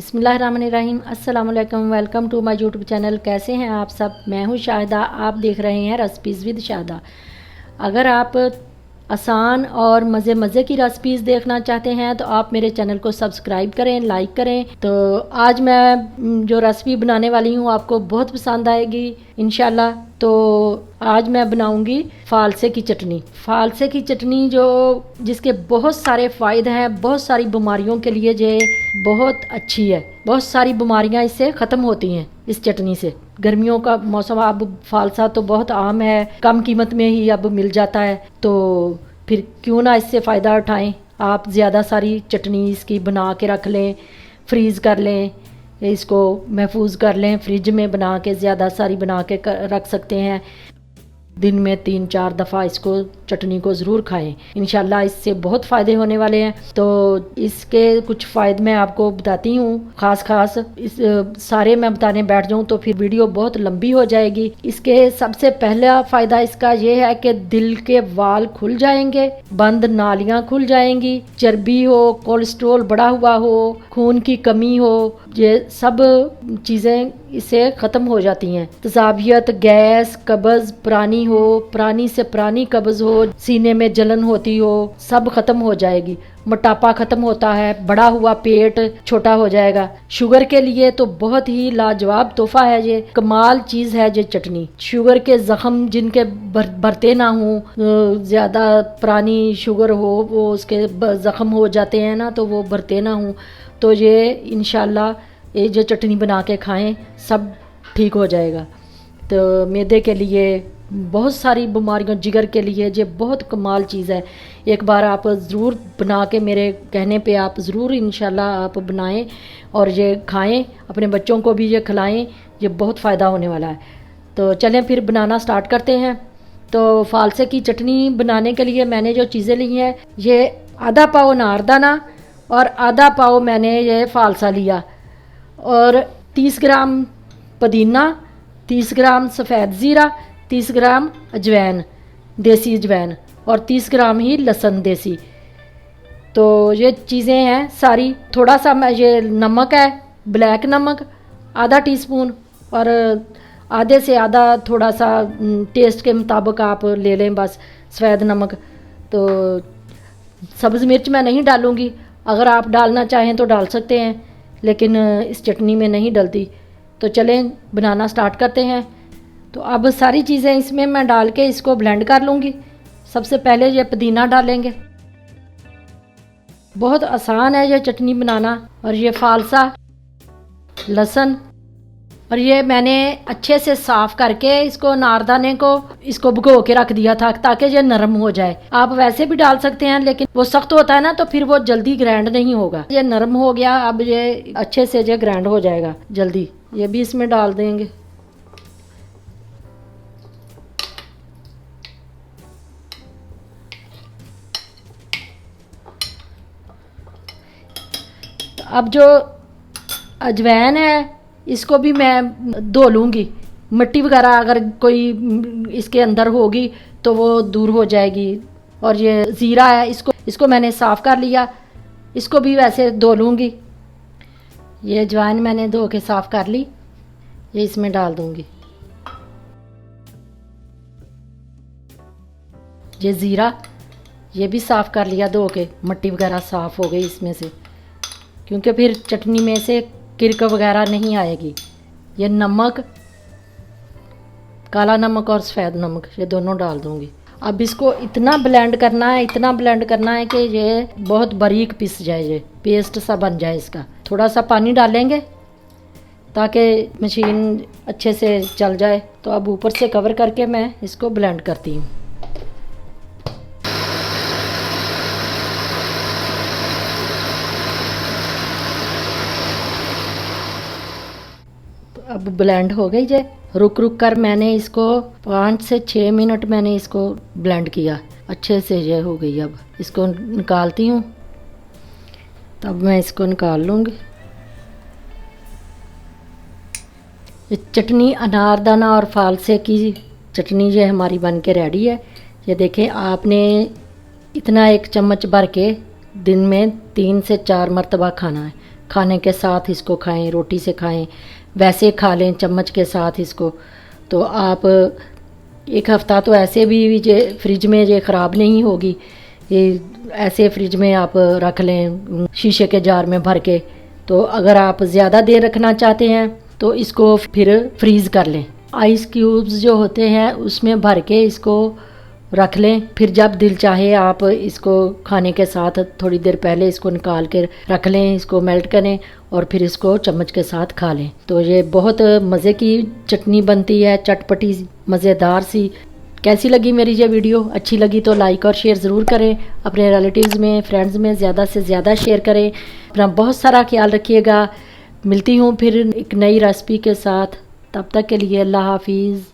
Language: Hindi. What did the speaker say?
बिस्मिल्लाहिर्रहमानिर्रहीम। अस्सलाम वालेकुम। Welcome to my YouTube channel. कैसे हैं आप सब? मैं हूं शाहिदा, आप देख रहे हैं रेसिपीज़ विद शाहिदा। अगर आप आसान और मज़े की रेसिपीज़ देखना चाहते हैं तो आप मेरे चैनल को सब्सक्राइब करें, लाइक करें। तो आज मैं जो रेसिपी बनाने वाली हूँ आपको बहुत पसंद आएगी इंशाल्लाह। तो आज मैं बनाऊंगी फालसे की चटनी। फालसे की चटनी जो जिसके बहुत सारे फ़ायदे हैं, बहुत सारी बीमारियों के लिए ये बहुत अच्छी है। बहुत सारी बीमारियां इससे ख़त्म होती हैं इस चटनी से। गर्मियों का मौसम, अब फालसा तो बहुत आम है, कम कीमत में ही अब मिल जाता है। तो फिर क्यों ना इससे फ़ायदा उठाएं। आप ज़्यादा सारी चटनी इसकी बना के रख लें, फ्रीज़ कर लें, इसको महफूज कर लें, फ्रिज में बना के ज़्यादा सारी बना के रख सकते हैं। दिन में 3-4 दफ़ा इसको चटनी को ज़रूर खाएं। इंशाल्लाह इससे बहुत फ़ायदे होने वाले हैं। तो इसके कुछ फ़ायदे मैं आपको बताती हूँ। ख़ास इस सारे मैं बताने बैठ जाऊँ तो फिर वीडियो बहुत लंबी हो जाएगी। इसके सबसे पहला फ़ायदा इसका ये है कि दिल के वाल खुल जाएंगे, बंद नालियाँ खुल जाएंगी, चर्बी हो, कोलेस्ट्रोल बढ़ा हुआ हो, खून की कमी हो, ये सब चीज़ें इससे ख़त्म हो जाती हैं। तजाबियत, गैस, कब्ज़ पुरानी से पुरानी कब्ज़ हो, सीने में जलन होती हो, सब ख़त्म हो जाएगी। मोटापा ख़त्म होता है, बढ़ा हुआ पेट छोटा हो जाएगा। शुगर के लिए तो बहुत ही लाजवाब तोहफा है, ये कमाल चीज़ है ये चटनी। शुगर के ज़ख्म जिनके भरते ना हो, ज़्यादा पुरानी शुगर हो, वो उसके ज़ख्म हो जाते हैं ना, तो वो भरते ना हो, तो ये इंशाल्लाह ये जो चटनी बना के खाएं सब ठीक हो जाएगा। तो मैदे के लिए, बहुत सारी बीमारियों, जिगर के लिए ये बहुत कमाल चीज़ है। एक बार आप ज़रूर बना के, मेरे कहने पे आप ज़रूर इंशाल्लाह आप बनाएं और ये खाएं, अपने बच्चों को भी ये खिलाएं, ये बहुत फ़ायदा होने वाला है। तो चलें फिर बनाना स्टार्ट करते हैं। तो फालसे की चटनी बनाने के लिए मैंने जो चीज़ें ली हैं, ये आधा पाव अनारदाना और आधा पाव मैंने ये फालसा लिया, और 30 ग्राम पुदीना, 30 ग्राम सफ़ेद ज़ीरा, 30 ग्राम अजवाइन, देसी अजवाइन, और 30 ग्राम ही लहसुन देसी। तो ये चीज़ें हैं सारी। थोड़ा सा ये नमक है, ब्लैक नमक आधा टीस्पून, और आधे से आधा थोड़ा सा टेस्ट के मुताबिक आप ले लें बस, सफ़ेद नमक। तो सब्ज़ मिर्च मैं नहीं डालूँगी, अगर आप डालना चाहें तो डाल सकते हैं, लेकिन इस चटनी में नहीं डलती। तो चलें बनाना स्टार्ट करते हैं। तो अब सारी चीज़ें इसमें मैं डाल के इसको ब्लेंड कर लूँगी। सबसे पहले ये पुदीना डालेंगे। बहुत आसान है ये चटनी बनाना। और ये फालसा, लहसुन, और ये मैंने अच्छे से साफ़ करके इसको, अनारदाने को इसको भिगो के रख दिया था ताकि ये नरम हो जाए। आप वैसे भी डाल सकते हैं, लेकिन वो सख्त होता है ना, तो फिर वो जल्दी ग्राइंड नहीं होगा। ये नरम हो गया, अब ये अच्छे से ये ग्राइंड हो जाएगा जल्दी। ये भी इसमें डाल देंगे। अब जो अजवाइन है इसको भी मैं धो लूँगी। मिट्टी वगैरह अगर कोई इसके अंदर होगी तो वो दूर हो जाएगी। और ये ज़ीरा है, इसको मैंने साफ़ कर लिया, इसको भी वैसे धो लूँगी। ये अजवाइन मैंने धो के साफ़ कर ली, ये इसमें डाल दूँगी। ये ज़ीरा, ये भी साफ़ कर लिया धो के, मिट्टी वगैरह साफ़ हो गई इसमें से, क्योंकि फिर चटनी में से किरक वगैरह नहीं आएगी। ये नमक, काला नमक और सफ़ेद नमक, ये दोनों डाल दूँगी। अब इसको इतना ब्लेंड करना है, इतना ब्लेंड करना है कि ये बहुत बारीक पिस जाए, ये पेस्ट सा बन जाए इसका। थोड़ा सा पानी डालेंगे ताकि मशीन अच्छे से चल जाए। तो अब ऊपर से कवर करके मैं इसको ब्लेंड करती हूँ। अब ब्लेंड हो गई जे। रुक कर मैंने इसको 5 से 6 मिनट मैंने इसको ब्लेंड किया, अच्छे से ये हो गई। अब इसको निकालती हूँ, तब मैं इसको निकाल लूँगी। ये चटनी अनारदाना और फालसे की चटनी ये हमारी बन के रेडी है। ये देखें, आपने इतना 1 चम्मच भर के दिन में 3 से 4 मरतबा खाना है। खाने के साथ इसको खाएं, रोटी से खाएं, वैसे खा लें चम्मच के साथ इसको। तो आप एक हफ़्ता तो ऐसे भी ये फ्रिज में ये ख़राब नहीं होगी। ये ऐसे फ्रिज में आप रख लें शीशे के जार में भर के। तो अगर आप ज़्यादा देर रखना चाहते हैं तो इसको फिर फ्रीज़ कर लें। आइस क्यूब्स जो होते हैं उसमें भर के इसको रख लें। फिर जब दिल चाहे आप इसको खाने के साथ थोड़ी देर पहले इसको निकाल के रख लें, इसको मेल्ट करें और फिर इसको चम्मच के साथ खा लें। तो ये बहुत मज़े की चटनी बनती है, चटपटी मज़ेदार सी। कैसी लगी मेरी ये वीडियो? अच्छी लगी तो लाइक और शेयर ज़रूर करें, अपने रिलेटिव्स में, फ्रेंड्स में ज़्यादा से ज़्यादा शेयर करें। अपना बहुत सारा ख्याल रखिएगा। मिलती हूँ फिर एक नई रेसिपी के साथ, तब तक के लिए अल्लाह हाफिज़।